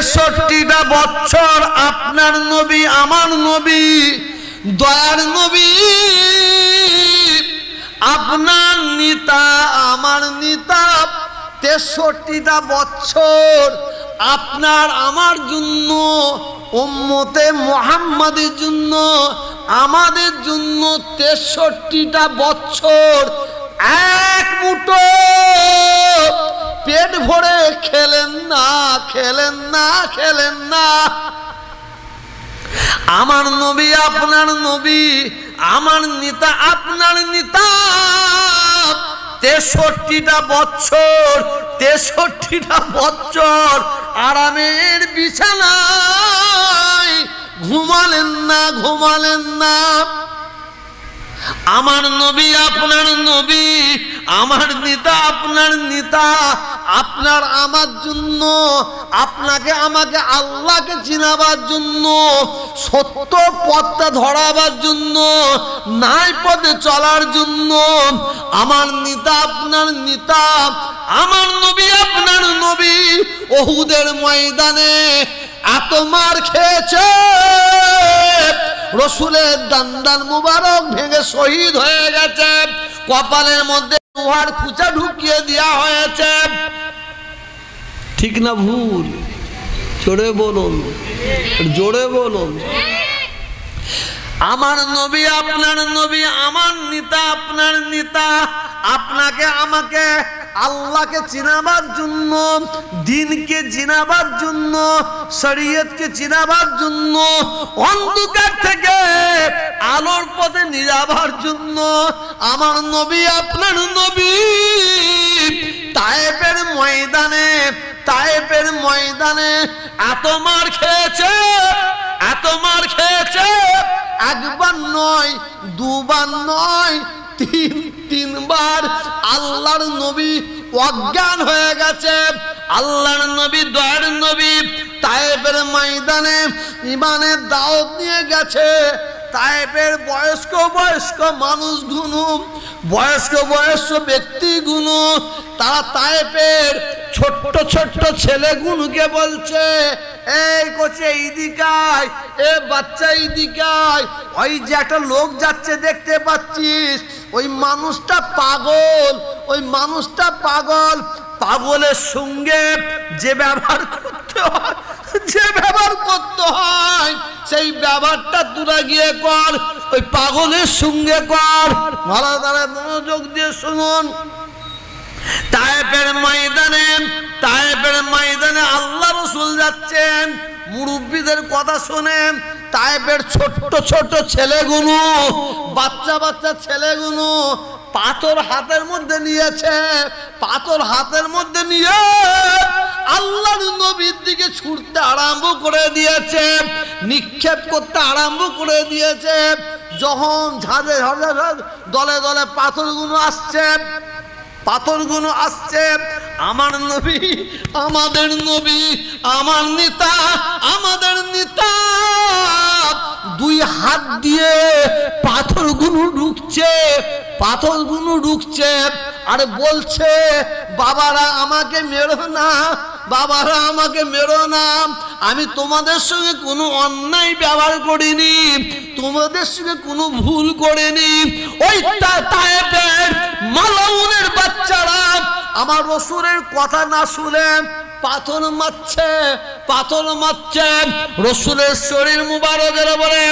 63টা বছর আপনার নবী আমার নবী দয়ার নবী আপনার নেতা আমার নেতা 63টা বছর আপনার আমার জন্য উম্মতে মুহাম্মাদের জন্য আমাদের জন্য 63টা বছর এক মুঠো পেট ভরে খেলেন না খেলেন না খেলেন না। আমার নবী আপনার নবী আমার নেতা আপনার নেতা 63টা বছর 63টা বছর আরামের বিছানায় ঘুমালেন না ঘুমালেন না। আমার নবী আপনার নবী আমার নেতা আপনার নেতা আপনার আমার জন্য আপনাকে আমাকে আল্লাহকে চিনাবার জন্য সত্য পথটা ধরাবার জন্য নাই পথে চলার জন্য আমার নেতা আপনার নেতা আমার নবী আপনার নবী উহুদের ময়দানে এত মার খেয়েছে রসুলের দান্দান মুবারক ভেঙে শহীদ হয়ে গেছে কপালের মধ্যে লোহার খুঁচা ঢুকিয়ে দেওয়া হয়েছে। ঠিক না ভুল? জোরে বলুন জোরে বলুন। আমার নবী আপনার নবী আমার নেতা আপনার নেতা আপনাকে আমাকে আল্লাহকে চিনাবার জন্য দ্বীনকে চিনাবার জন্য শরীয়তকে চিনাবার জন্য অন্ধকার থেকে আলোর পথে নিয়ে যাবার জন্য আমার নবী আপনার নবী তায়েফের ময়দানে এত মার খেয়েছে এত মার খেয়েছে একবার নয় দুবার নয় তিনবার আল্লাহর নবী অজ্ঞান হয়ে গেছে। আল্লাহর নবী দয়ার নবী তায়েফের ময়দানে ইমানের দাওয়াত নিয়ে গেছে। তায়েফের বয়স্ক বয়স্ক মানুষগুলো বয়স্ক বয়স্ক ব্যক্তিগুলো তারা তায়েফের ছোট্ট ছোট্ট ছেলেগুলোকে বলছে এই কোচে এইদিকায় এ বাচ্চা এইদিকায় ওই যে একটা লোক যাচ্ছে দেখতে পাচ্ছিস ওই মানুষটা পাগল ওই মানুষটা পাগল পাগলের সঙ্গে যে ব্যবহার করতে হয় সেই ব্যবহারটা দূরে গিয়ে কর ওই পাগলের সঙ্গে কর। ভালো করে মনোযোগ দিয়ে শুনুন। তায়েফের ময়দানে আল্লাহ রাসূল যাচ্ছেন মুরব্বিদের কথা শুনেন। তায়েফের ছোট্ট ছোট ছেলেগুলো বাচ্চা বাচ্চা ছেলেগুলো পাথর হাতের মধ্যে নিয়েছে পাথর হাতের মধ্যে নিয়ে আল্লাহর নবীর দিকে ছুটতে আরম্ভ করে দিয়েছে নিক্ষেপ করতে আরম্ভ করে দিয়েছে। যখন ঝাঁঝে ঝাঁঝে দলে দলে পাথরগুলো আসছে আমার নবী আমাদের নবী আমার নেতা আমাদের নেতা দুই হাত দিয়ে পাথরগুলো ঢুকছে আর বলছে বাবারা আমাকে মেরো না বাবারা আমাকে মেরো না আমি তোমাদের সঙ্গে কোনো অন্যায় ব্যবহার করিনি তোমাদের সঙ্গে কোনো ভুল করিনি। ওই তায়েফের মালাউনের বাচ্চারা আমার রাসূলের কথা না শুনে পাথর মারছে রাসূলের শরীর মুবারকের উপরে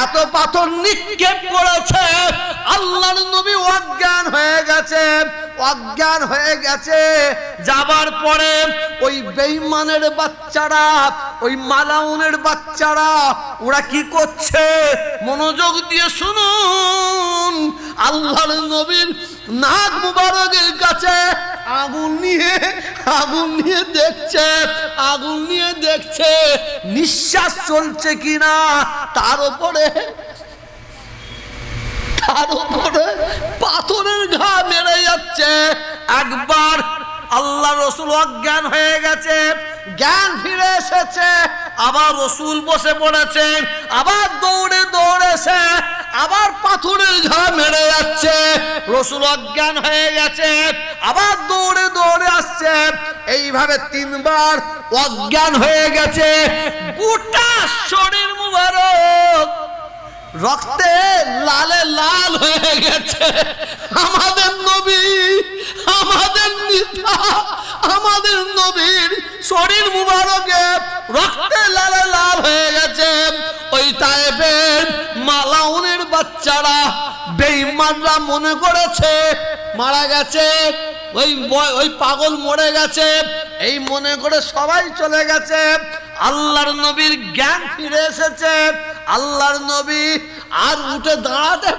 এত পাথর নিক্ষেপ করেছে আল্লাহর নবী অজ্ঞান হয়ে গেছে। যাবার পরে ওই বেঈমানের বাচ্চারা ওই মালাউনের বাচ্চারা ওরা কি করছে মনোযোগ দিয়ে শুনুন। আল্লাহর নবীর নাক মুবারকের কাছে আগুন নিয়ে দেখছে নিঃশ্বাস চলছে কিনা তার উপরে পাথরের ঘা মেরে যাচ্ছে। একবার আল্লাহ রাসূল অজ্ঞান হয়ে গেছে জ্ঞান ফিরে এসেছে আবার রাসূল বসে পড়েছেন আবার দৌড়ে এসে আবার পাথরের ঝাড় মেরে যাচ্ছে। রাসূল অজ্ঞান হয়ে গেছে, আবার দৌড়ে দৌড়ে আসছে। এইভাবে 3 বার অজ্ঞান হয়ে গেছে। গোটা শরীর মুবারক রক্তে লালে লাল হয়ে গেছে। আমাদের নবী, আমাদের নেতা, আমাদের নবীর শরীর মুবারকে রক্তে লালে লাল হয়ে গেছে। ওই তায়েফের মালাউনের বাচ্চারা বেঈমানরা মনে করেছে মারা গেছে, ওই পাগল মরে গেছে, এই মনে করে সবাই চলে গেছে। আল্লাহর নবীর জ্ঞান ফিরে এসেছে। আল্লাহর নবী আর উঠে দাঁড়াতে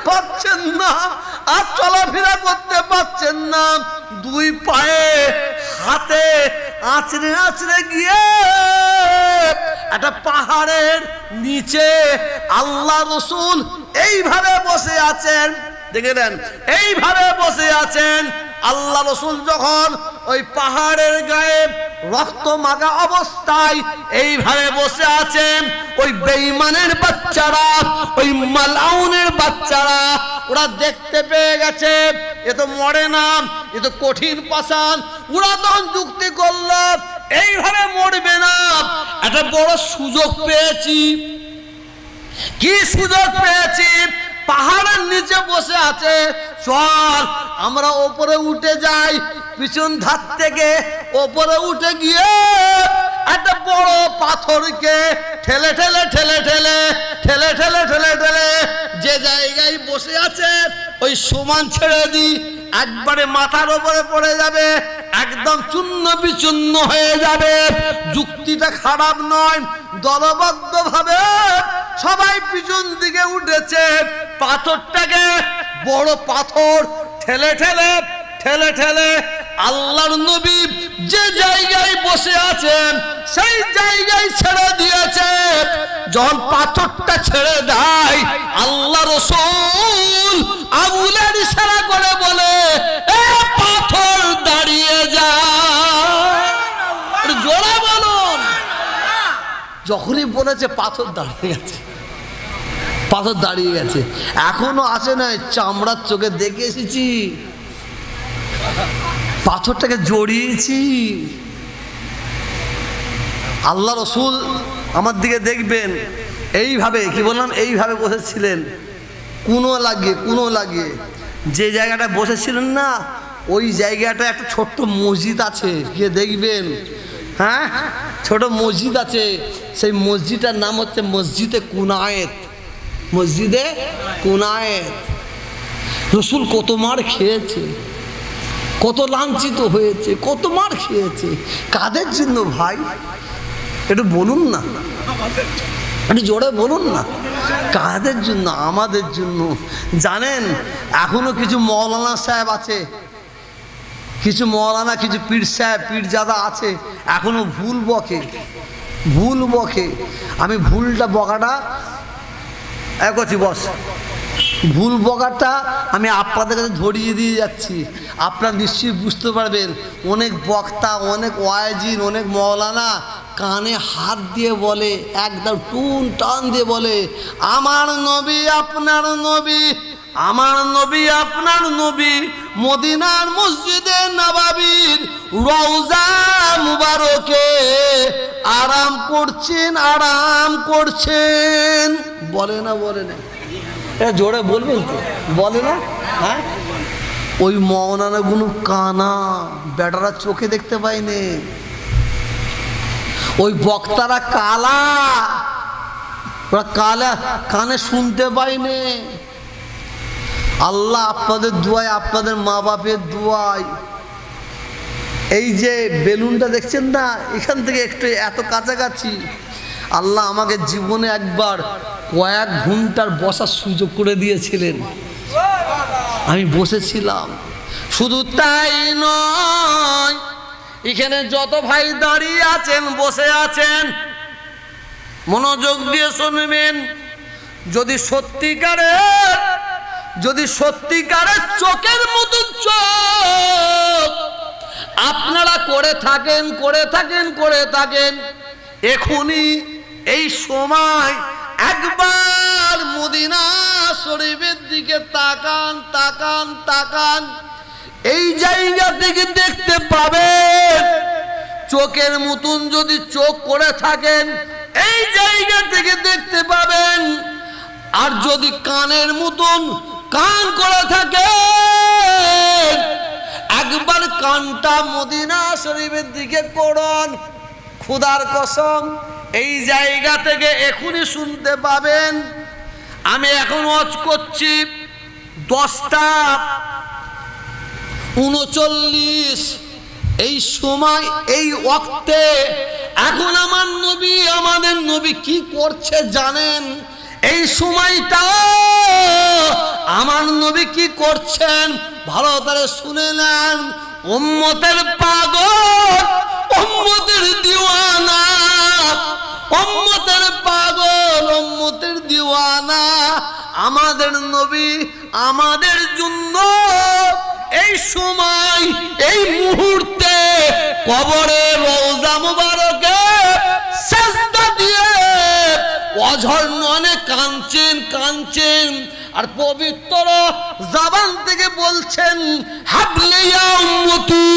পারছেন না, আর চলাফেরা করতে পারছেন না। 2 পায়ে হাতে আঁচড়ে আঁচড়ে গিয়ে একটা পাহাড়ের নিচে আল্লাহ রাসূল এইভাবে বসে আছেন। দেখলেন, এইভাবে বসে আছেন। আল্লাহ রাসূল যখন ওই পাহাড়ের গায়ে রক্ত মাখা অবস্থায় এইভাবে বসে আছেন, ওই বেঈমানের বাচ্চারা, ওই মালাউনের বাচ্চারা ওরা দেখতে পেয়ে গেছে এ তো মরে না, এ তো কঠিন পাষাণ। ওরা তখন যুক্তি করলো এইভাবে মরবে না, একটা বড় সুযোগ পেয়েছি। কি সুযোগ পেয়েছি? পাহাড়ের নিচে বসে আছে, চল আমরা ওপরে উঠে যাই। পিছন ধার থেকে ওপরে উঠে গিয়ে একটা বড় পাথরকে ঠেলে ঠেলে ঠেলে ঠেলে ঠেলে ঠেলে ঠেলে ঠেলে যে জায়গায় বসে আছে ওই সমান ছেড়ে দিই, একবারে মাথার উপরে পড়ে যাবে, একদম চূর্ণ বিচূর্ণ হয়ে যাবে। যুক্তিটা খারাপ নয়। দলবদ্ধ ভাবে সবাই পিছন দিকে উঠেছে। পাথরটাকে, বড় পাথর ঠেলে ঠেলে ঠেলে ঠেলে আল্লাহর নবী যে জায়গায় বসে আছেন সেই জায়গায় ছেড়ে দিয়েছে। যখন পাথরটা ছেড়ে দেয়, আল্লাহ রাসূল আঙুলের ইশারা করে বলে, এ পাথর দাঁড়িয়ে যা। জোরে বলুন। যখনই বলেছে পাথর দাঁড়িয়ে গেছে, পাথর দাঁড়িয়ে গেছে। এখনো আসে নাই, চামড়ার চোখে দেখে এসেছি, পাথরটাকে জড়িয়েছি। আল্লাহ রাসূল আমার দিকে দেখবেন এইভাবে, কি বললাম, এইভাবে বসেছিলেন, কুনো লাগিয়ে। যে জায়গাটা বসেছিলেন না, ওই জায়গাটা একটা ছোট্ট মসজিদ আছে, গিয়ে দেখবেন। হ্যাঁ, ছোট মসজিদ আছে। সেই মসজিদটার নাম হচ্ছে মসজিদে কুনায়েত। মসজিদে কুনায়েত। রাসূল কত মার খেয়েছে, কত লাঞ্ছিত হয়েছে, কত মার খেয়েছে। কাদের জন্য ভাই? একটু বলুন না, একটু জোরে বলুন না। কাদের জন্য? আমাদের জন্য। জানেন, এখনো কিছু মৌলানা সাহেব আছে, কিছু মৌলানা, কিছু পীর সাহেব, পীরজাদা আছে, এখনো ভুল বকে। আমি ভুলটা বকাটা করছি, বস, ভুল বকাটা আমি আপনাদের কাছে ধরিয়ে দিয়ে যাচ্ছি। আপনারা নিশ্চয়ই বুঝতে পারবেন। অনেক বক্তা, অনেক ওয়াইজিন, অনেক মৌলানা কানে হাত দিয়ে বলে, একদম টুন টান দিয়ে বলে, আমার নবী আপনার নবী, আমার নবী আপনার নবী মদিনার মসজিদে নববীর রওজা মুবারকে আরাম করছেন। বলে না? জোরে বলবেন তো? বলে না? হ্যাঁ, ওই মৌলানাগুলো কানা, বেটারা চোখে দেখতে পায়নি। ওই বক্তারা কালা, ওরা কালা, কানে শুনতে পায়নি। আল্লাহ আপনাদের দুয়ায়, আপনাদের মা বাপের দুয়ায়, এই যে বেলুনটা দেখছেন না, এখান থেকে একটু এত কাছাকাছি, আল্লাহ আমাকে জীবনে একবার কয়েক ঘন্টার বসার সুযোগ করে দিয়েছিলেন। আমি বসেছিলাম। শুধু তাই নয়, এখানে যত ভাই দাঁড়িয়ে আছেন, বসে আছেন, মনোযোগ দিয়ে শুনবেন। যদি সত্যিকারের চোখের মতন চোখ আপনারা করে থাকেন, এখনই এই সময় একবার মদিনা শরীফের দিকে তাকান তাকান তাকান। এই জায়গা থেকে দেখতে পাবেন, চোখের মতন যদি চোখ করে থাকেন এই জায়গা থেকে দেখতে পাবেন, আর যদি কানের মতন কান করে থাকেন একবার কানটা মদিনা শরীফের দিকে করুন। খোদার কসম এই জায়গা থেকে এখনই শুনতে পাবেন। আমি এখন ওয়াজ করছি 10:39, এই সময় এই ওয়াক্তে এখন আমার নবী, আমাদের নবী কি করছে জানেন? এই সময়টা আমার নবী কি করছেন ভালো করে শুনে নেন। উম্মতের পাগল, উম্মতের দিওয়ানা, উম্মতের পাগল, উম্মতের দিওয়ানা আমাদের নবী আমাদের জন্য এই সময় এই মুহূর্তে কবরে রওজা মুবারকে সিজদা দিয়ে অঝর নয়নে কাঁদছেন কাঁদছেন, আর পবিত্র জবান থেকে বলছেন হাবলে ইয়া উম্মতি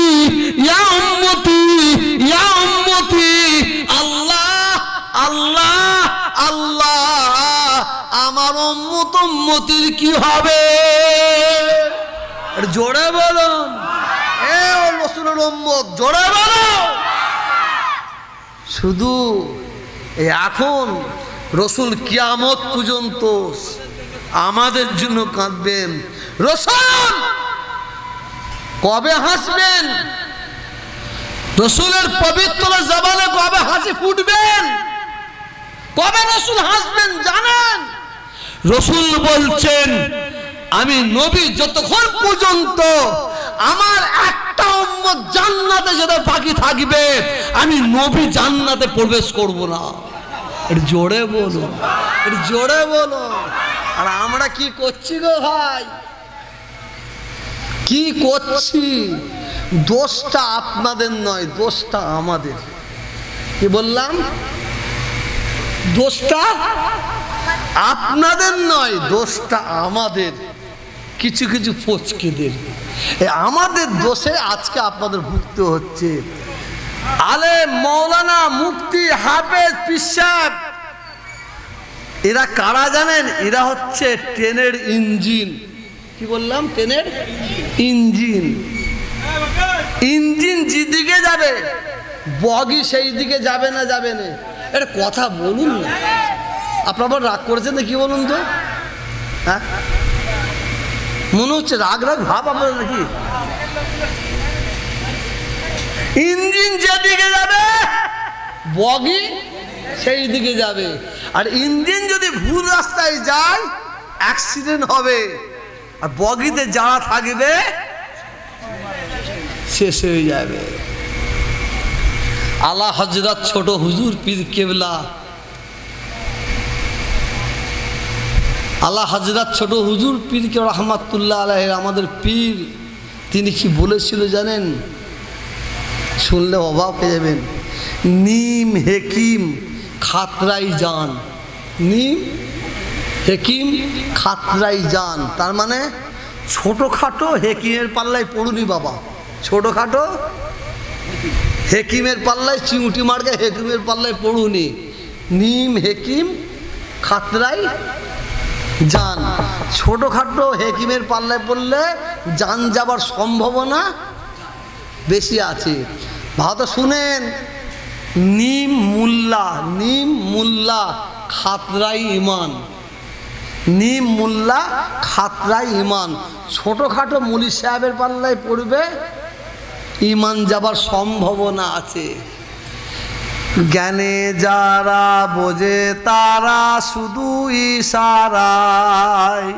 ইয়া উম্মতি ইয়া উম্মতি, আল্লাহ আল্লাহ আল্লাহ আমার উম্মত উম্মতির কি হবে? জোরে বলুন, এ রাসূলের উম্মত জোরে বলো। শুধু এখন রাসূল কিয়ামত পর্যন্ত আমাদের জন্য কাঁদবেন। রাসূল কবে হাসবেন? রাসূলের পবিত্র জবানে কবে হাসি ফুটবেন? কবে রাসূল হাসবেন জানেন? রাসূল বলছেন আমি নবী যতক্ষণ পর্যন্ত আমার একটা উম্মত জান্নাতে যেতে বাকি থাকবে আমি নবী জান্নাতে প্রবেশ করব না। এটা জোরে বলো, এটা জোরে বলো। আর আমরা কি করছি গো ভাই, কি করছি? দোষটা আপনাদের নয়, দোষটা আমাদের। কি বললাম? দোষটা আপনাদের নয়, দোষটা আমাদের, কিছু কিছু ফচকেদের। আমাদের দোষে আজকে আপনাদের ভুগতে হচ্ছে। আলেম, মৌলানা, মুফতি, হাফেজ, পীর সাহেব এরা কারা জানেন? এরা হচ্ছে ট্রেনের ইঞ্জিন। কি বললাম? ট্রেনের ইঞ্জিন। ইঞ্জিন যেদিকে যাবে বগি সেই দিকে যাবে না, যাবে না। এটা কথা বলুন না, আপনারা রাগ করেছেন না? কি বলুন তো, হ্যাঁ মনে হচ্ছে রাগ রাগ ভাব আপনাদের নাকি? ইঞ্জিন যেদিকে যাবে বগি সেই দিকে যাবে, আর ইঞ্জিন যদি ভুল রাস্তায় যায় অ্যাক্সিডেন্ট হবে, আর বগিতে যারা থাকবে শেষ হয়ে যাবে। আলা হযরত ছোট হুজুর পীর কেবলা, আলা হযরত ছোট হুজুর পীর কে রহমাতুল্লাহ আলাইহি আমাদের পীর, তিনি কি বলেছিল জানেন? শুনলে অবাক হয়ে যাবেন। নিম হেকিম খাতরাই জান, নিম হেকিম খাতরাই জান, তার মানে ছোটোখাটো হেকিমের পাল্লায় পড়ুনি বাবা, ছোটোখাটো হেকিমের পাল্লায় চিমুটি মার্কে হেকিমের পাল্লায় পড়ুনি। নিম হেকিম খাতরাই জান, ছোটোখাটো হেকিমের পাল্লায় পড়লে জান যাবার সম্ভাবনা বেশি আছে। ভালো শুনেন, নিম মুল্লা, নিম মুল্লা খাতরাই ইমান, নিম মুল্লা খাতরাই ইমান। ছোটোখাটো মুলি সাহেবের পাল্লায় পড়বে ইমান যাবার সম্ভাবনা আছে। জ্ঞানে যারা বোঝে তারা শুধু ইশারায়,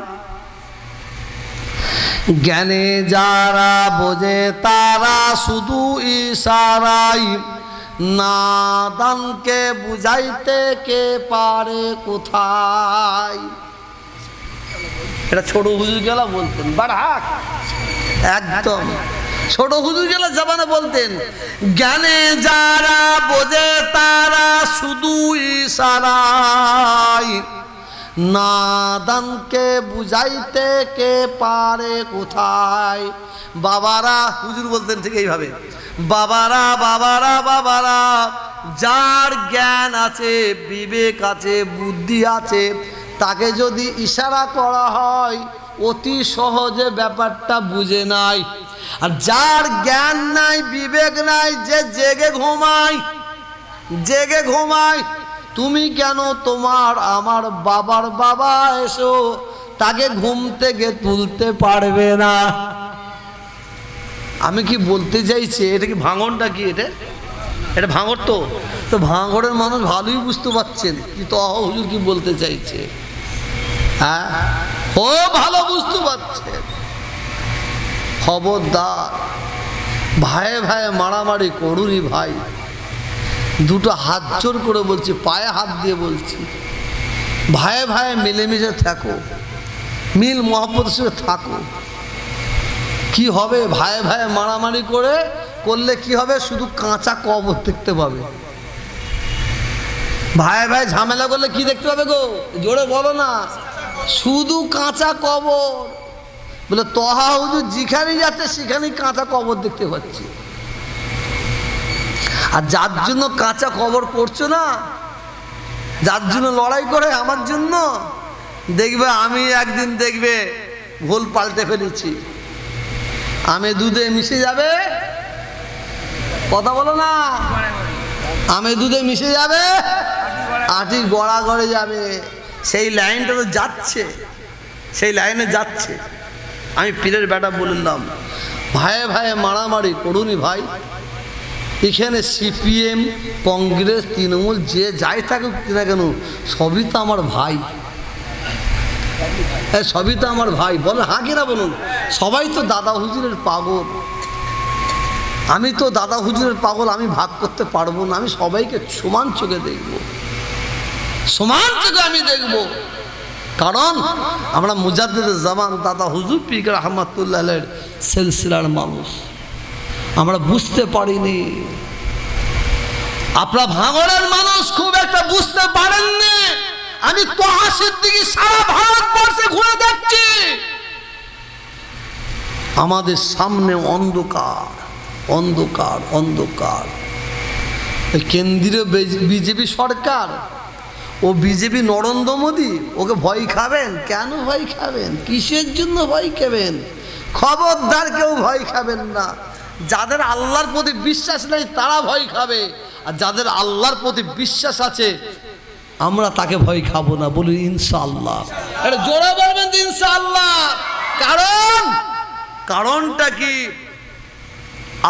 জ্ঞানে যারা বোঝে তারা শুধু ইশারায়, নাদানকে বুঝাইতে কে পারে কোথায়। এটা ছোট হুজুর গেলা বলতেন, বাড়াক একদম। ছোট হুজুর গেলে জবানে বলতেন, জ্ঞানে যারা বোঝে তারা শুধু ইশারায়, নাদানকে বুঝাইতে কে পারে কোথায়। বাবারা, হুজুর বলতেন ঠিক এইভাবে, বাবারা বাবারা বাবারা, যার জ্ঞান আছে, বিবেক আছে, বুদ্ধি আছে, তাকে যদি ইশারা করা হয় অতি সহজে ব্যাপারটা বুঝে নাই। আর যার জ্ঞান নাই, বিবেক নাই, যে জেগে ঘুমায়, জেগে ঘুমায়, তুমি কেন তোমার আমার বাবার বাবা এসো, তাকে ঘুম থেকে তুলতে পারবে না। আমি কি বলতে চাইছি, এটা কি ভাঙনটা কি, এটা ভাঙর তো ভাঙরের মানুষ ভালোই বুঝতে পারছেন কি তো হুজুর কি বলতে চাইছে। হ্যাঁ, ও ভালো বুঝতে পারছে। খবরদার, ভাইয়ে ভাইয়ে মারামারি করুনি ভাই। দুটো হাত জোর করে বলছি, পায়ে হাত দিয়ে বলছি, ভাইয়ে ভাইয়ে মিলেমিশে থাকো, মিল মহব্বতের সঙ্গে থাকো। কি হবে, ভাইয়ে ভাইয়ে মারামারি করলে কি হবে, শুধু কাঁচা কবর দেখতে পাবে। ভাইয়ে ভাই ঝামেলা করলে কি দেখতে পাবে গো, জোরে বলো না, শুধু কাঁচা কবর। বলে তহা হুজুর যেখানেই যাচ্ছে সেখানেই কাঁচা কবর দেখতে পাচ্ছি। আর যার জন্য কাঁচা কবর করছো না, যার জন্য লড়াই করে আমার জন্য, দেখবে আমি একদিন দেখবে ভুল পাল্টে ফেলেছি, আমি দুধে মিশে যাবে, কথা বলো না, আমি দুধে মিশে যাবে, আটি গড়া গড়ে যাবে। সেই লাইনটা তো যাচ্ছে, সেই লাইনে যাচ্ছে। আমি পীরের বেটা বললাম, ভাইয়ে ভাইয়ে মারামারি করুনি ভাই। এখানে সিপিএম, কংগ্রেস, তৃণমূল যে যাই থাকুক না কেন, সবই তো আমার ভাই, সবই তো আমার ভাই। বলেন হ্যাঁ কিনা বলুন, সবাই তো দাদা হুজুরের পাগল। আমি তো দাদা হুজুরের পাগল, আমি ভাগ করতে পারবো না। আমি সবাইকে সমান চোখে দেখব, সমান চোখে আমি দেখব। কারণ আমরা মুজাদ্দিদ জামান দাদা হুজুর পীর রহমাতুল্লাহের সিলসিলার মানুষ, আমরা বুঝতে পারিনি। আপনারা ভাঙড়ের মানুষ খুব একটা বুঝতে পারেননি। আমি তোহা সিদ্দিকী সারা ভারতবর্ষে ঘুরে দেখছি, আমাদের সামনে অন্ধকার অন্ধকার অন্ধকার। কেন্দ্রীয় বিজেপি সরকার, ও বিজেপি নরেন্দ্র মোদী, ওকে ভয় খাবেন কেন? ভয় খাবেন কিসের জন্য? ভয় খাবেন, খবরদার কেউ ভয় খাবেন না। যাদের আল্লাহর প্রতি বিশ্বাস নেই তারা ভয় খাবে, আর যাদের আল্লাহর প্রতি বিশ্বাস আছে আমরা তাকে ভয় খাবো না। বলি ইনশাআল্লাহ, এটা জোরে বলবেন ইনশাআল্লাহ। কারণটা কি?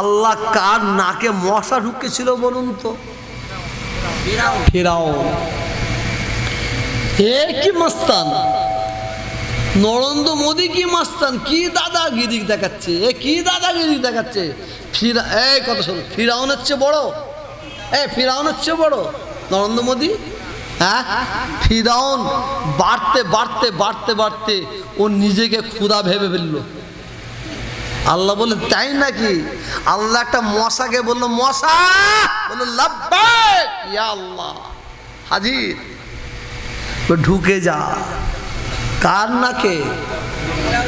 আল্লাহ কার নাকে মশা ঢুকেছিল বলুন তো? ফিরাউন। এ কি মস্তান, নরেন্দ্র মোদী কি মস্তান, কি দাদাগিরি দেখাচ্ছে, এ কি দাদাগিরি দেখাচ্ছে। এই কথা শোন, ফিরাউনের চেয়ে বড়, ফিরাউনের চেয়ে বড় নরেন্দ্র মোদী। হ্যাঁ, ফিরাউন বাড়তে বাড়তে বাড়তে বাড়তে ও নিজেকে ক্ষুধা ভেবে ফেললো। আল্লাহ বলে তাই নাকি? আল্লাহ একটা মশাকে বললো, মশা বললো লাব্বাইক ইয়া আল্লাহ, হাজির, ঢুকে যা। কার নাকে?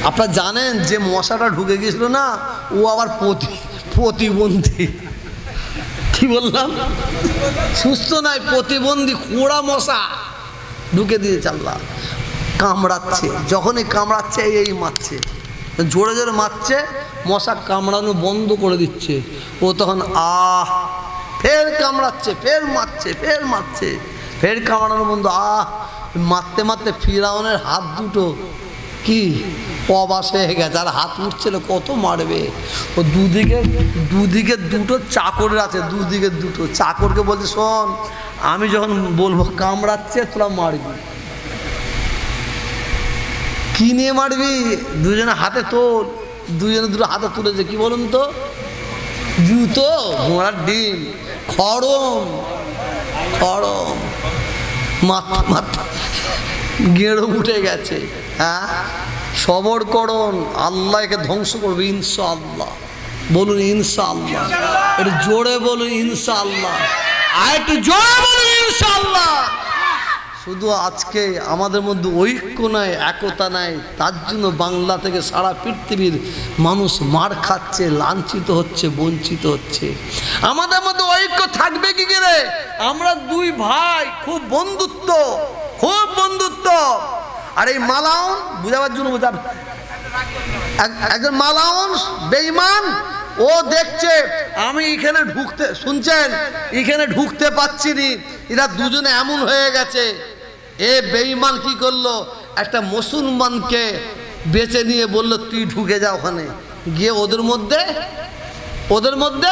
আপনারা জানেন যে মশাটা ঢুকে গিয়েছিল না, ও আবার প্রতিবন্ধী। কি বললাম? সুস্থ নাই, প্রতিবন্ধী, খোঁড়া মশা ঢুকে দিয়েছে। আল্লাহ কামড়াচ্ছে, যখনই কামড়াচ্ছে এই মারছে, জোরে জোরে মারছে, মশা কামড়ানো বন্ধ করে দিচ্ছে। ও তখন ফের কামড়াচ্ছে, ফের মারছে, ফের মারছে, ফের কামড়ানো বন্ধ। মারতে মারতে ফিরাউনের হাত দুটো কি অবাস হয়ে গেছে, আর হাত উঠছিল, কত মারবে। ও দুদিকে দুটো চাকর আছে, দুদিকে দুটো চাকরকে বলছে, শোন আমি যখন বলবো কামড়াচ্ছে তোরা মারবি। কি নিয়ে মারবি? দুজনে হাতে তোল, দুজনে দুটো হাতে তুলেছে, কি বলুন তো? জুতো, ঘোড়ার ডিম, খড়ম খড়ম, মাথা মাথা গেঁড়ো উঠে গেছে। হ্যাঁ, সবর করুন, আল্লাহকে ধ্বংস করবে ইনশাআল্লাহ। বলুন ইনশাআল্লাহ। একটু জোরে বলুন ইনশাআল্লাহ, আর একটু জোরে বলুন ইনশাআল্লাহ। শুধু আজকে আমাদের মধ্যে ঐক্য নাই, একতা নাই, তার জন্য বাংলা থেকে সারা পৃথিবীর মানুষ মার খাচ্ছে, লাঞ্ছিত হচ্ছে, বঞ্চিত হচ্ছে। আমাদের মধ্যে ঐক্য থাকবে কি করে? আমরা দুই ভাই, খুব বন্ধুত্ব, খুব বন্ধুত্ব। আর এই মালাউন বুঝাবার জন্য একজন মালাউন বেঈমান, ও দেখছে আমি এখানে ঢুকতে, শুনছেন, এখানে ঢুকতে পাচ্ছি নি, এরা দুজনে এমন হয়ে গেছে। এ বেঈমান কি করলো, একটা মুসলমানকে বেছে নিয়ে বলল তুই ঢুকে যা ওখানে গিয়ে, ওদের মধ্যে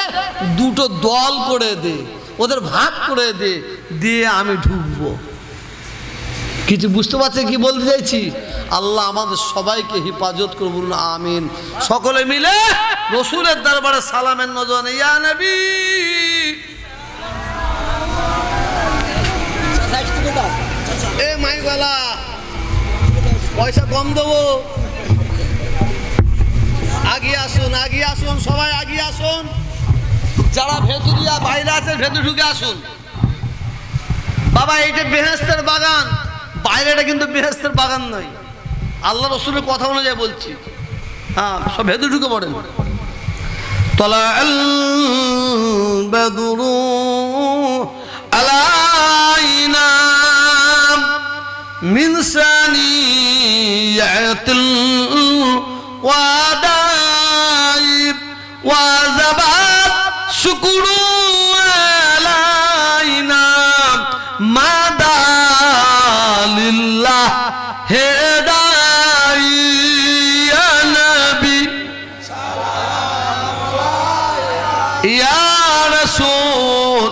দুটো দল করে দে, ওদের ভাগ করে দে, দিয়ে আমি ঢুকবো। কিছু বুঝতে পারছে কি বলতে চাইছি? আল্লাহ আমাদের সবাইকে হেফাজত করে, বলুন আমিন। সকলে মিলে রসুলের দরবারে সালামের নজরে ইয়া নবী। এ মাইকওয়ালা পয়সা কম দেবো, আগিয়ে আসুন, আগিয়ে আসুন, সবাই আগিয়ে আসুন। যারা ভেতরিয়া বাইরে আছে ভেতরে ঢুকে আসুন। বাবা এইটা বেহেশতের বাগান, বাইরেটা কিন্তু বেহেশতের বাগান নয়, আল্লাহ রসুলের কথা অনুযায়ী বলছি। হ্যাঁ, সব ভেতরে ঢুকে পড়েন। তালাআল বাদরু আলাইনা মিন সানিয়াতিল ওয়াদাইব ওয়াজাবাত শুকরু আলাইনা মাদালিল্লাহ হেদাই ইয়া নবী ইয়া রাসূল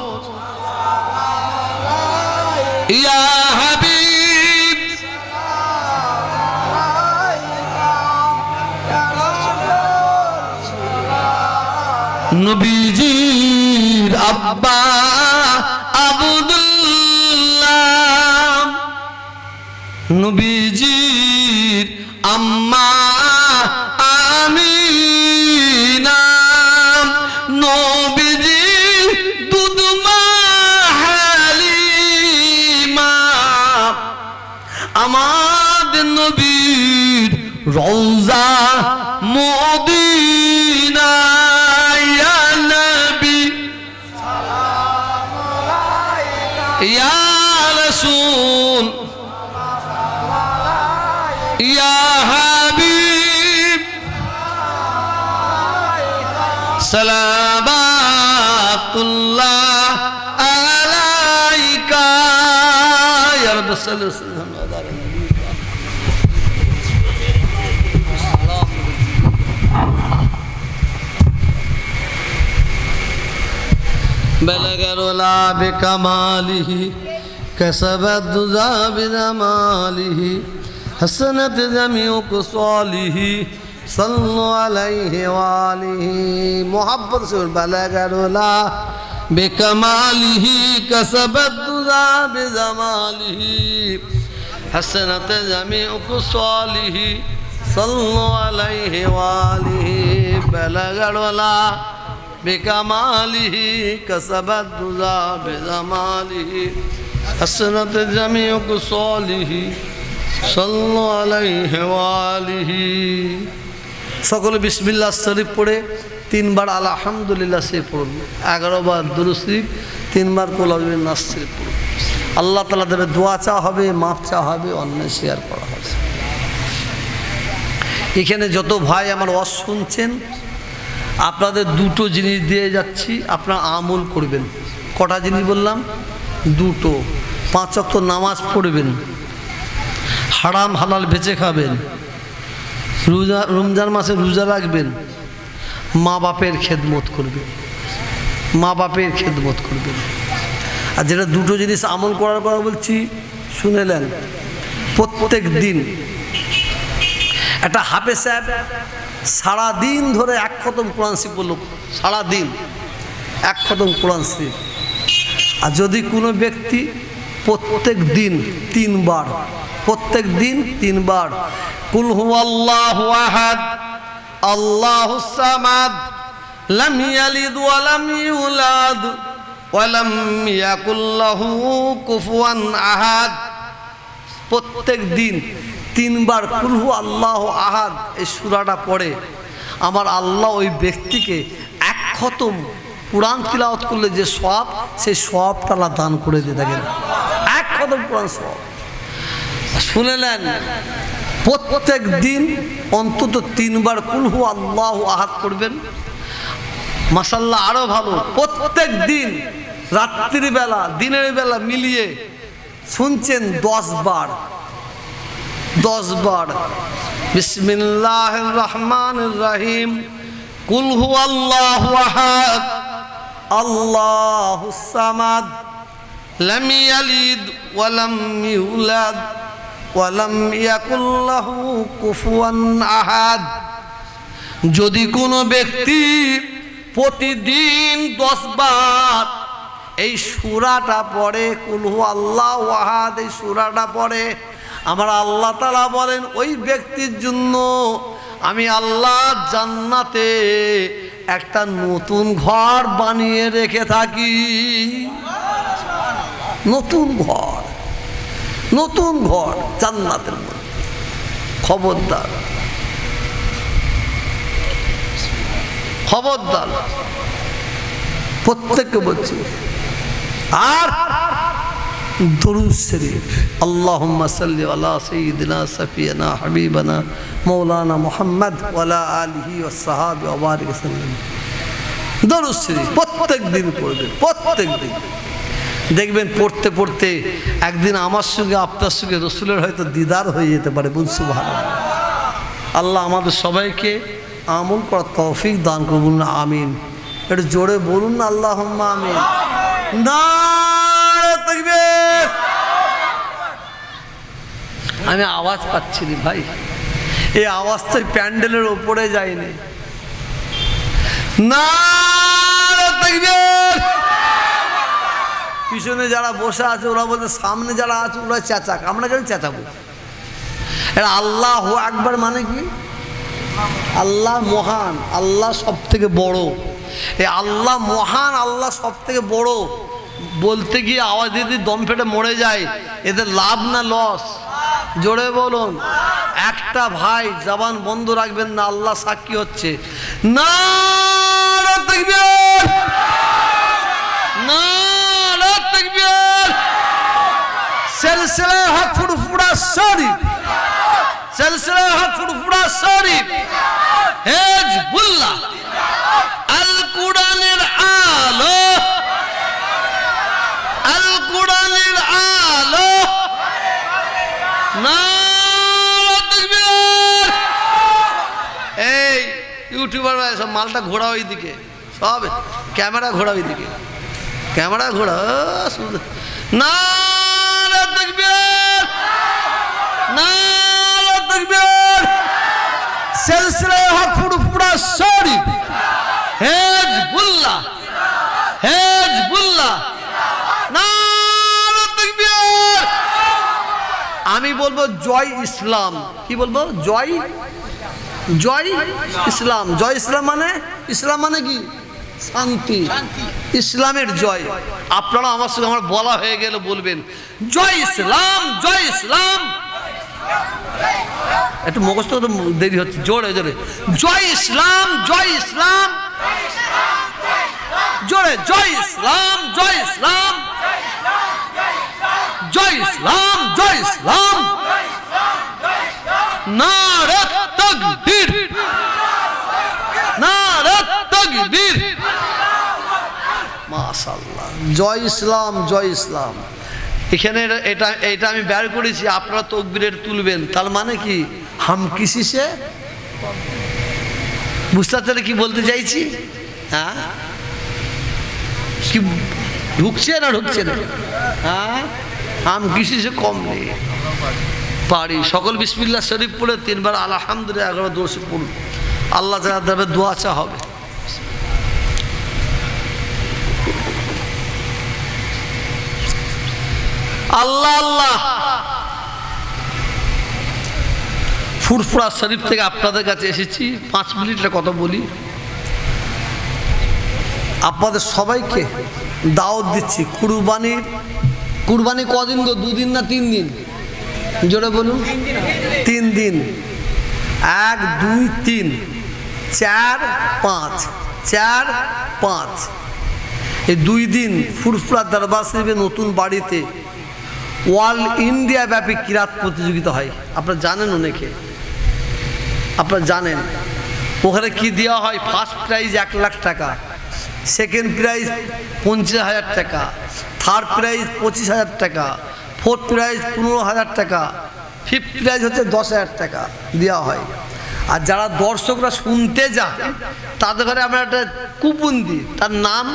ইয়া হাবিব নবীজির আব্বা আব্দুল্লাহ, নবীজির আম্মা আমিনা, নবীজির দুধমা হালিমা, আমাদের নবীর রওজা মদিনা ইয়া নবী ইয়া রাসূল ইয়া হাবিব সালামাতুল্লাহ আলাইকা ইয়া রাব্বি সাল্লি ওয়া সাল্লিম আলা নবী। بلغ العلا بكماله كسب الدجى بجماله حسنت جميع خصاله صلوا عليه وآله محبت سے بلغ العلا بكماله كسب الدجى بجماله حسنت جميع خصاله صلوا عليه وآله بلغ العلا بكماله كسب الدجى بجماله حسنت جميع خصاله صلوا عليه وآله। সকলে বিসমিল্লাহ শরীফ পড়ে 3 বার আলহামদুলিল্লাহ শরীফ পড়ুন, 11 বার দুরূদ শরীফ, 3 বার কুল আউযু নাস শরীফ পড়ুন। আল্লাহ তাআলা দেবে, দোয়া চা হবে, মাপ চা হবে, অন্যায় শেয়ার করা হবে। এখানে যত ভাই আমার ওয়াজ শুনছেন, আপনাদের দুটো জিনিস দিয়ে যাচ্ছি, আপনারা আমল করবেন। কটা জিনিস বললাম? দুটো। 5 ওয়াক্ত নামাজ পড়বেন, হারাম হালাল বেঁচে খাবেন, রমজান মাসে রোজা রাখবেন, মা বাপের খেদমত করবেন, মা বাপের খেদমত করবেন। আর যেটা দুটো জিনিস আমল করার কথা বলছি শুনেলেন, প্রত্যেক দিন একটা হাফেজ সাহেব সারাদিন ধরে 1 খতম কোরআন শরীফ পড়ল, সারাদিন 1 খতম কোরআন শরীফ। আর যদি কোনো ব্যক্তি প্রত্যেক দিন 3 বার, প্রত্যেক দিন 3 বার কুল হুয়াল্লাহু আহাদ আল্লাহুস সামাদ লাম ইয়ালিদ ওয়া লাম ইউলাদ ওয়া লাম ইয়াকুল লাহু কুফুয়ান আহাদ। প্রত্যেক দিন 3 বার কুল হু আল্লাহু আহাদ এই সূরাটা পড়ে আমার আল্লাহ ওই ব্যক্তিকে 1 খতম কুরআন তিলাওয়াত করলে যে সওয়াব, সেই সওয়াবটা আল্লাহ দান করে দিয়ে থাকেন। 1 খতম কুরআন সওয়াব। শুনলেন, প্রত্যেক দিন অন্তত 3 বার কুল হু আল্লাহু আহাদ করবেন। মাশাআল্লাহ, আরো ভালো, প্রত্যেক দিন রাত্রির বেলা দিনের বেলা মিলিয়ে শুনছেন 10 বার। বিসমিল্লাহির রহমানির রহিম, কুল হু আল্লাহু আহাদ আল্লাহুস সামাদ লাম ইয়ালিদ ওয়া লাম ইউলাদ ওয়া লাম ইয়াকুল লাহু কুফুয়ান আহাদ। যদি কোনো ব্যক্তি প্রতিদিন 10 বার এই সূরাটা পড়ে, কুল হু আল্লাহু আহাদ এই সূরাটা পড়ে, আমার আল্লাহ তাআলা বলেন ওই ব্যক্তির জন্য আমি আল্লাহ জান্নাতে একটা নতুন ঘর বানিয়ে রেখে থাকি। নতুন ঘর জান্নাতের মধ্যে। খবরদার প্রত্যেককে বলছি। আর দরুদ শরীফ, আল্লাহুম্মা সাল্লি আলা সাইয়্যিদিনা সাফিয়ানা হাবিবানা মাওলানা মুহাম্মদ ওয়া আলা আলিহি ওয়াস সাহাবি ওয়া বারিক সাল্লাম। দরুদ শরীফ প্রত্যেক দিন পড়বেন, প্রত্যেক দিন। দেখবেন পড়তে পড়তে একদিন আমার সঙ্গে আপনার সঙ্গে রাসূলের হয়তো দিদার হয়ে যেতে পারে। বলুন সুবহানাল্লাহ। আল্লাহ আমাদের সবাইকে আমল করার তৌফিক দান করুন, আমিন। একটু জোরে বলুন না আল্লাহুম্মা আমিন। নারে তাকবীর। আমি আওয়াজ পাচ্ছি না ভাই, এই আওয়াজটা প্যান্ডেলের উপরে যায়নি। নারে তাকবীর। পিছনে যারা বসে আছে ওরা বলতে, সামনে যারা আছে ওরা চেঁচাক, আমরা কেন চেঁচাবো? এটা আল্লাহু আকবার মানে কি? আল্লাহ মহান, আল্লাহ সব থেকে বড়। এই আল্লাহ মহান, আল্লাহ সব থেকে বড় বলতে গিয়ে আওয়াজ দিয়ে দম ফেটে মরে যায়, এদের লাভ না লস? জোরে বলুন। একটা ভাই জবান বন্ধ রাখবেন না, আল্লাহ সাক্ষী হচ্ছে। নারে তাকবীর, নারে তাকবীর। সিলসিলা হক ফুরফুরা শরীফ, সিলসিলা হক ফুরফুরা শরীফ, হিজবুল্লাহ, আল কুরআনের আলো, আল কুরআনের আলো। নারে তাকবীর। এই ইউটিউবার ভাই সব মালটা ঘোরা ওইদিকে, সব ক্যামেরা ঘোরা ওইদিকে, ক্যামেরা ঘোরা। নারে তাকবীর, নারে তাকবীর। সিলসিলা হক ফুরফুরা শরীফ, হিজবুল্লাহ, হিজবুল্লাহ। নারে তাকবীর। আমি বলবো জয় ইসলাম। কি বলবো? জয় ইসলাম। জয় ইসলাম মানে, ইসলাম মানে কি? শান্তি, ইসলামের জয়। আপনারা আমার সঙ্গে আমার বলা হয়ে গেলে বলবেন জয় ইসলাম, জয় ইসলাম। একটু মুখস্থ তো দেরি হচ্ছে, জোরে জোরে। জয় ইসলাম, জয় ইসলাম। জোরে, জয় ইসলাম, জয় ইসলাম, জয় ইসলাম, জয় ইসলাম। নারে তাকবীর, নারে তাকবীর। মাশাআল্লাহ। জয় ইসলাম, জয় ইসলাম। এখানে এটা আমি বের করেছি, আপনারা তাকবীরের তুলবেন। তার মানে কি? হাম কিসি সে, বুঝতে পারছেন কি বলতে চাইছি? হ্যাঁ, কি ঢুকছে না ঢুকছে না? হ্যাঁ, হাম কিসি সে কম নেই পারি। সকল বিসমিল্লাহ শরীফ পড়ে 3 বার আলহামদুলিল্লাহ 11 বার দরুদ পড়ুন। আল্লাহ তাআলা দেবে, দোয়া চা হবে। আল্লাহ আল্লাহ। ফুরফুরা শরীফ থেকে আপনাদের কাছে এসেছি, 5 মিনিটের কথা বলি। আপনাদের সবাইকে দাওয়াত দিচ্ছি কুরবানি কদিন গো? 2 দিন না 3 দিন? জোরে বলুন। 3 দিন। 1 2 3 4 5 4 5 এই 2 দিন ফুরফুরা দরবার শরীফের নতুন বাড়িতে অল ইন্ডিয়া ব্যাপী কিরাত প্রতিযোগিতা হয়। আপনারা জানেন, অনেকে আপনারা জানেন। ওখানে কি দেওয়া হয়? ফার্স্ট প্রাইজ 1 লাখ টাকা, সেকেন্ড প্রাইজ 50,000 টাকা, থার্ড প্রাইজ 25,000 টাকা, ফোর্থ প্রাইজ 15,000 টাকা, ফিফথ প্রাইজ হচ্ছে 10,000 টাকা দেওয়া হয়। আর যারা দর্শকরা শুনতে যায় তাদের ঘরে আমরা একটা কুপন দিই, তার নাম,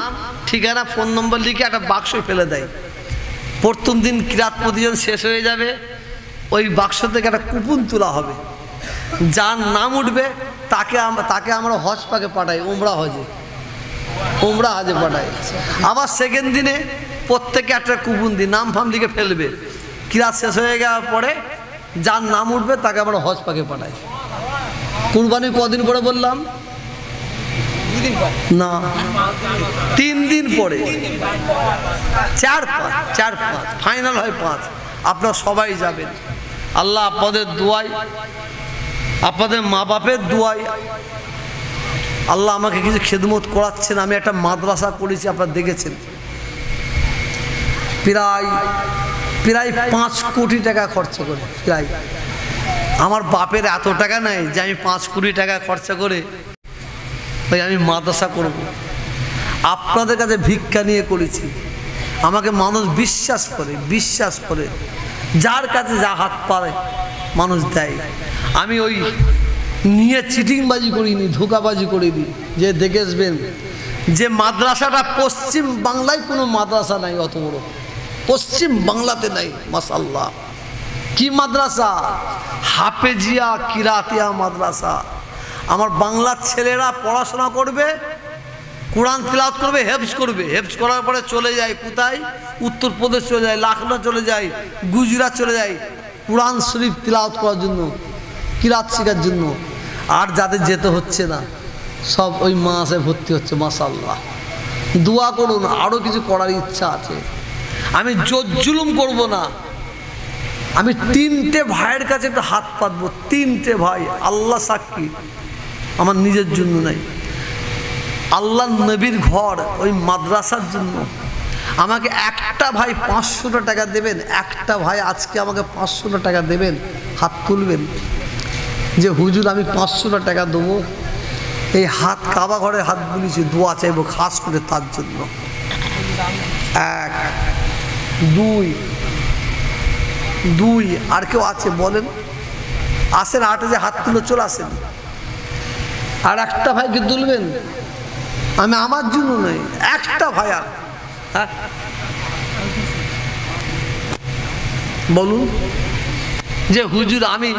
ঠিকানা, ফোন নম্বর লিখে একটা বাক্স ফেলে দেয়। প্রথম দিন কিরাত প্রতিযোগিতা শেষ হয়ে যাবে, ওই বাক্স থেকে একটা কুপন তোলা হবে। যার নাম উঠবে তাকে আমরা হজ পাকে পাঠাই, উমরা হজে পাঠাই। আবার সেকেন্ড দিনে প্রত্যেকে একটা কুপন দিই, নাম ফাম লিখে ফেলবে। কিরাত শেষ হয়ে যাওয়ার পরে যার নাম উঠবে তাকে আমরা হজ পাকে পাঠাই। কুরবানি কদিন পরে বললাম? না, 3 দিন পরে। 4 5 ফাইনাল হয় 5। আপনারা সবাই যাবেন। আল্লাহ আপনাদের দোয়ায়, আপনাদের মা বাপের দোয়ায় আল্লাহ আমাকে কিছু খেদমত করাচ্ছেন। আমি একটা মাদ্রাসা করেছি, আপনারা দেখেছেন। প্রায় 5 কোটি টাকা খরচা করে। প্রায় আমার বাপের এত টাকা নাই যে আমি 5 কোটি টাকা খরচা করে ওই আমি মাদ্রাসা করব। আপনাদের কাছে ভিক্ষা নিয়ে করেছি। আমাকে মানুষ বিশ্বাস করে যার কাছে যা হাত পারে মানুষ দেয়। আমি ওই নিয়ে চিটিংবাজি করিনি, ধোঁকাবাজি করিনি। যে দেখে আসবেন যে মাদ্রাসাটা পশ্চিম বাংলায় কোনো মাদ্রাসা নাই অত বড়, পশ্চিম বাংলাতে নাই। মাশাআল্লাহ, কি মাদ্রাসা? হাফেজিয়া কিরাতিয়া মাদ্রাসা। আমার বাংলার ছেলেরা পড়াশোনা করবে, কোরআন তিলাওয়াত করবে, হেফজ করবে। হেফজ করার পরে চলে যায় কোথায়? উত্তরপ্রদেশ চলে যায়, লখনউ চলে যায়, গুজরাট চলে যায় কোরআন শরীফ তিলাওয়াত করার জন্য, কিরাত শেখার জন্য। আর যাদের যেতে হচ্ছে না সব ওই মাসে ভর্তি হচ্ছে। মাশাআল্লাহ, দোয়া করুন, আরও কিছু করার ইচ্ছা আছে। আমি জোর জুলুম করবো না। আমি 3টে ভাইয়ের কাছে একটু হাত পাতবো। 3টে ভাই, আল্লাহ সাক্ষী, আমার নিজের জন্য নাই, আল্লাহ নবীর ঘর ওই মাদ্রাসার জন্য আমাকে একটা ভাই 500 টাকা দেবেন। একটা ভাই আজকে আমাকে 500 টাকা দেবেন, হাত তুলবেন যে হুজুর আমি 500 টাকা দেবো। এই হাত কাবা ঘরে হাত বুলিয়েছি, দোয়া চাইবো খাস করে তার জন্য। 1 2 আর কেউ আছে বলেন? আসেন, 8 যে হাত তুলে চলে আসেন। আর একটা ভাইকে তুলবেন। আমি আমার জন্য নয়, একটা ভাই। আর হ্যাঁ বলুন যে হুজুর আমি